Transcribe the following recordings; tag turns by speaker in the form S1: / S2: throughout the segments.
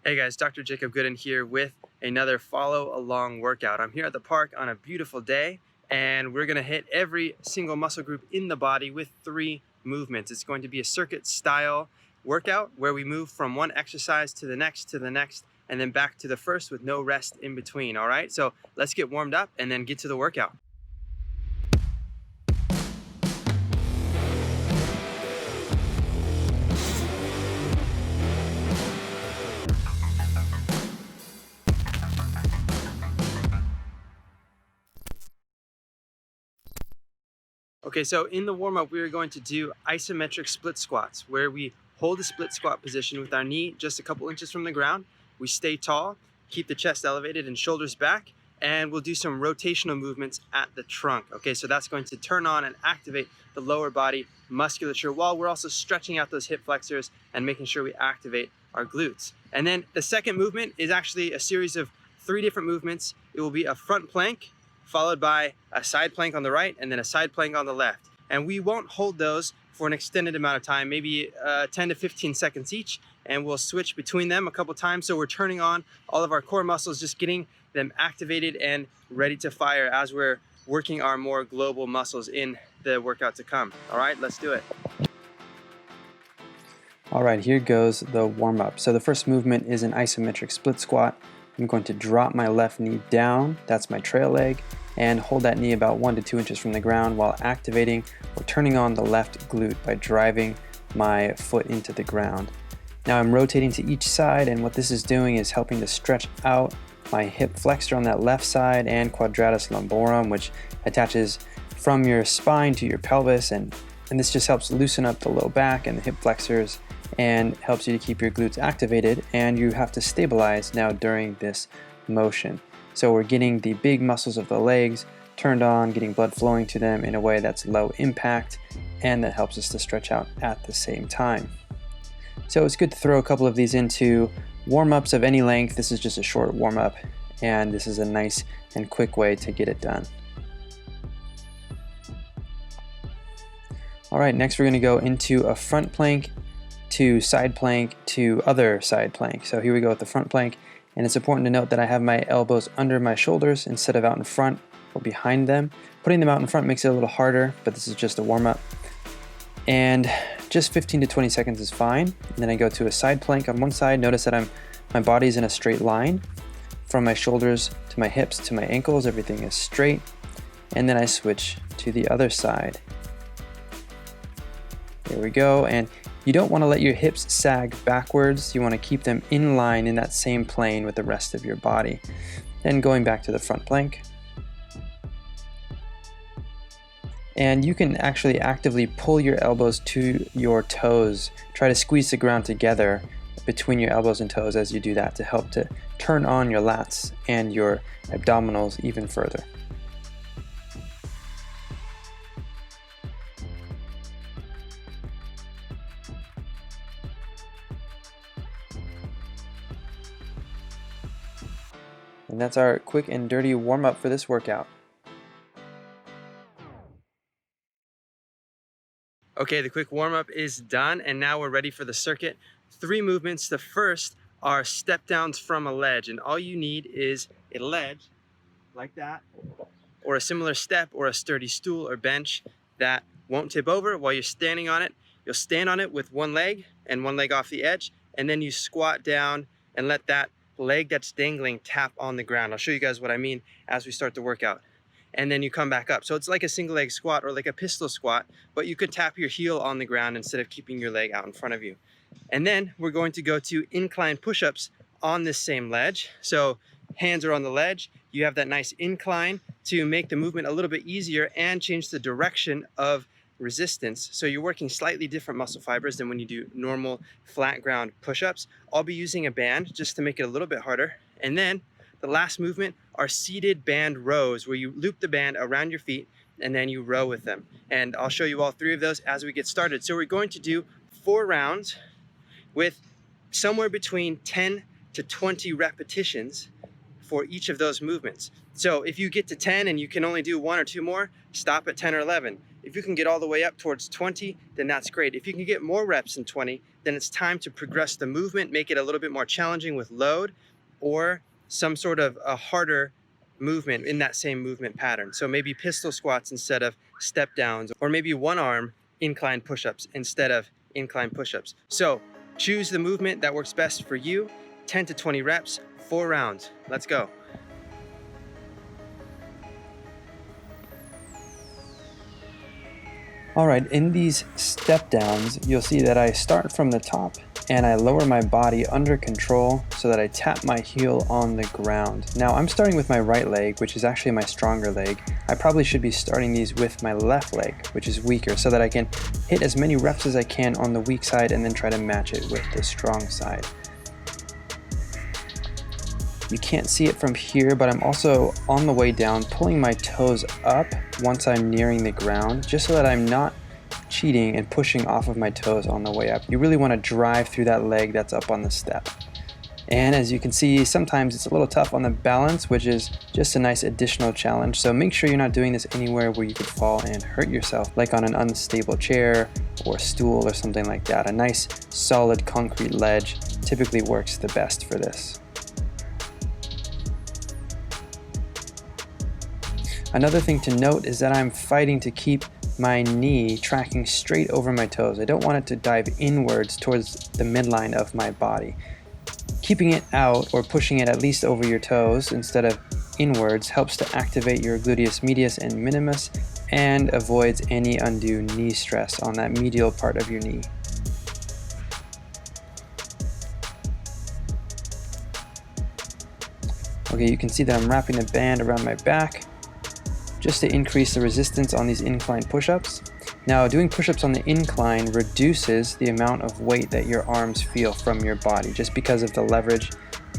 S1: Hey guys, Dr. Jacob Goodin here with another follow along workout. I'm here at the park on a beautiful day and we're gonna hit every single muscle group in the body with 3 movements. It's going to be a circuit style workout where we move from one exercise to the next, and then back to the first with no rest in between, all right? So let's get warmed up and then get to the workout. Okay, so in the warm-up, we are going to do isometric split squats, where we hold a split squat position with our knee just a couple inches from the ground. We stay tall, keep the chest elevated and shoulders back, and we'll do some rotational movements at the trunk. Okay, so that's going to turn on and activate the lower body musculature while we're also stretching out those hip flexors and making sure we activate our glutes. And then the second movement is actually a series of 3 different movements. It will be a front plank, followed by a side plank on the right and then a side plank on the left. And we won't hold those for an extended amount of time, maybe 10 to 15 seconds each, and we'll switch between them a couple times. So we're turning on all of our core muscles, just getting them activated and ready to fire as we're working our more global muscles in the workout to come. All right, let's do it.
S2: All right, here goes the warm-up. So the first movement is an isometric split squat. I'm going to drop my left knee down, that's my trail leg, and hold that knee about 1 to 2 inches from the ground while activating or turning on the left glute by driving my foot into the ground. Now I'm rotating to each side, and what this is doing is helping to stretch out my hip flexor on that left side and quadratus lumborum, which attaches from your spine to your pelvis, and this just helps loosen up the low back and the hip flexors and helps you to keep your glutes activated, and you have to stabilize now during this motion. So we're getting the big muscles of the legs turned on, getting blood flowing to them in a way that's low impact, and that helps us to stretch out at the same time. So it's good to throw a couple of these into warm-ups of any length. This is just a short warm-up, and this is a nice and quick way to get it done. All right, next we're going to go into a front plank to side plank to other side plank. So here we go with the front plank, and it's important to note that I have my elbows under my shoulders instead of out in front or behind them. Putting them out in front makes it a little harder, but this is just a warm-up. And just 15 to 20 seconds is fine. And then I go to a side plank on one side. Notice that my body's in a straight line. From my shoulders to my hips to my ankles, everything is straight. And then I switch to the other side. There we go. And you don't want to let your hips sag backwards. You want to keep them in line in that same plane with the rest of your body. Then going back to the front plank. And you can actually actively pull your elbows to your toes. Try to squeeze the ground together between your elbows and toes as you do that to help to turn on your lats and your abdominals even further. And that's our quick and dirty warm-up for this workout.
S1: Okay, the quick warm-up is done, and now we're ready for the circuit. 3 movements. The first are step downs from a ledge, and all you need is a ledge like that, or a similar step, or a sturdy stool or bench that won't tip over while you're standing on it. You'll stand on it with one leg and one leg off the edge, and then you squat down and let that leg that's dangling tap on the ground. I'll show you guys what I mean as we start the workout. And then you come back up. So it's like a single leg squat or like a pistol squat, but you could tap your heel on the ground instead of keeping your leg out in front of you. And then we're going to go to incline push-ups on this same ledge. So hands are on the ledge. You have that nice incline to make the movement a little bit easier and change the direction of resistance. So you're working slightly different muscle fibers than when you do normal flat ground push-ups. I'll be using a band just to make it a little bit harder. And then the last movement are seated band rows, where you loop the band around your feet and then you row with them. And I'll show you all 3 of those as we get started. So we're going to do 4 rounds with somewhere between 10 to 20 repetitions for each of those movements. So if you get to 10 and you can only do 1 or 2 more, stop at 10 or 11. If you can get all the way up towards 20, then that's great. If you can get more reps than 20, then it's time to progress the movement, make it a little bit more challenging with load or some sort of a harder movement in that same movement pattern. So maybe pistol squats instead of step downs, or maybe one arm incline push-ups instead of incline push-ups. So choose the movement that works best for you. 10 to 20 reps, 4 rounds. Let's go.
S2: All right, in these step downs, you'll see that I start from the top and I lower my body under control so that I tap my heel on the ground. Now I'm starting with my right leg, which is actually my stronger leg. I probably should be starting these with my left leg, which is weaker, so that I can hit as many reps as I can on the weak side and then try to match it with the strong side. You can't see it from here, but I'm also on the way down pulling my toes up once I'm nearing the ground, just so that I'm not cheating and pushing off of my toes on the way up. You really want to drive through that leg that's up on the step. And as you can see, sometimes it's a little tough on the balance, which is just a nice additional challenge. So make sure you're not doing this anywhere where you could fall and hurt yourself, like on an unstable chair or stool or something like that. A nice solid concrete ledge typically works the best for this. Another thing to note is that I'm fighting to keep my knee tracking straight over my toes. I don't want it to dive inwards towards the midline of my body. Keeping it out or pushing it at least over your toes instead of inwards helps to activate your gluteus medius and minimus and avoids any undue knee stress on that medial part of your knee. Okay, you can see that I'm wrapping the band around my back just to increase the resistance on these incline push-ups. Now, doing push-ups on the incline reduces the amount of weight that your arms feel from your body, just because of the leverage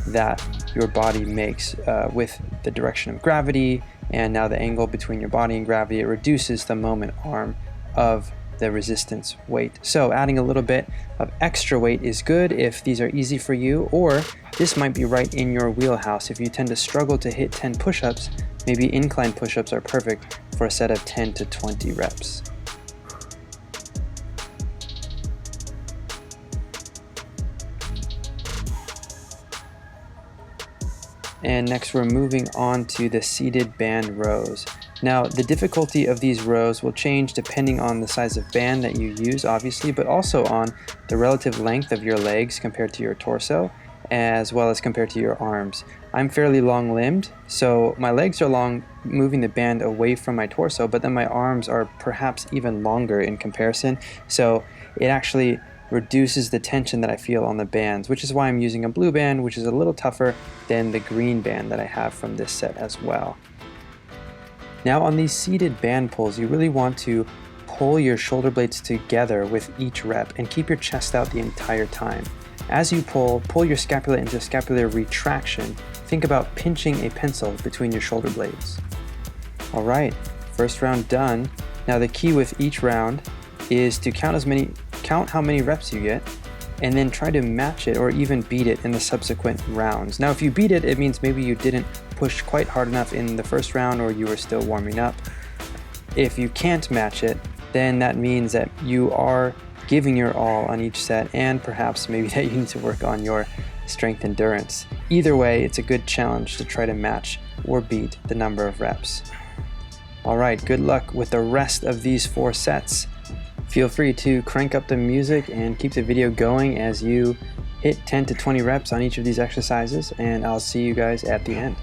S2: that your body makes with the direction of gravity, and now the angle between your body and gravity. It reduces the moment arm of the resistance weight. So adding a little bit of extra weight is good if these are easy for you, or this might be right in your wheelhouse. If you tend to struggle to hit 10 push-ups, maybe incline push-ups are perfect for a set of 10 to 20 reps. And next we're moving on to the seated band rows. Now, the difficulty of these rows will change depending on the size of band that you use, obviously, but also on the relative length of your legs compared to your torso, as well as compared to your arms. I'm fairly long-limbed, so my legs are long, moving the band away from my torso, but then my arms are perhaps even longer in comparison, so it actually reduces the tension that I feel on the bands, which is why I'm using a blue band, which is a little tougher than the green band that I have from this set as well. Now, on these seated band pulls, you really want to pull your shoulder blades together with each rep and keep your chest out the entire time. As you pull your scapula into scapular retraction. Think about pinching a pencil between your shoulder blades. All right, first round done. Now the key with each round is to count how many reps you get, and then try to match it or even beat it in the subsequent rounds. Now, if you beat it, it means maybe you didn't push quite hard enough in the first round, or you were still warming up. If you can't match it, then that means that you are giving your all on each set, and perhaps maybe that you need to work on your strength endurance. Either way, it's a good challenge to try to match or beat the number of reps. All right, good luck with the rest of these 4 sets. Feel free to crank up the music and keep the video going as you hit 10 to 20 reps on each of these exercises, and I'll see you guys at the end.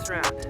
S1: last round.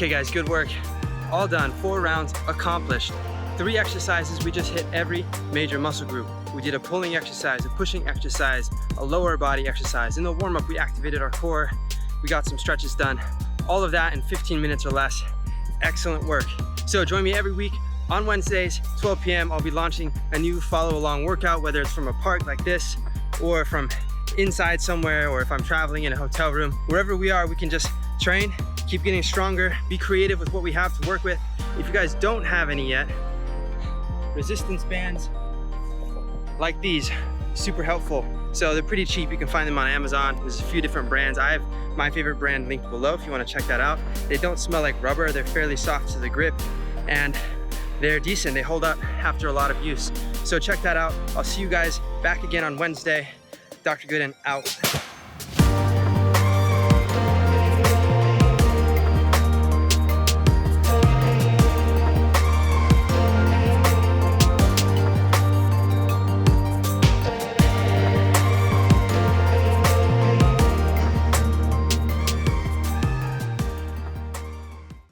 S1: Okay guys, good work. All done, 4 rounds accomplished. 3 exercises, we just hit every major muscle group. We did a pulling exercise, a pushing exercise, a lower body exercise. In the warm-up, we activated our core. We got some stretches done. All of that in 15 minutes or less. Excellent work. So join me every week on Wednesdays, 12 p.m. I'll be launching a new follow-along workout, whether it's from a park like this or from inside somewhere, or if I'm traveling in a hotel room. Wherever we are, we can just train, keep getting stronger, be creative with what we have to work with. If you guys don't have any yet, resistance bands like these, super helpful. So they're pretty cheap. You can find them on Amazon. There's a few different brands. I have my favorite brand linked below if you want to check that out. They don't smell like rubber. They're fairly soft to the grip and they're decent. They hold up after a lot of use. So check that out. I'll see you guys back again on Wednesday. Dr. Goodin out.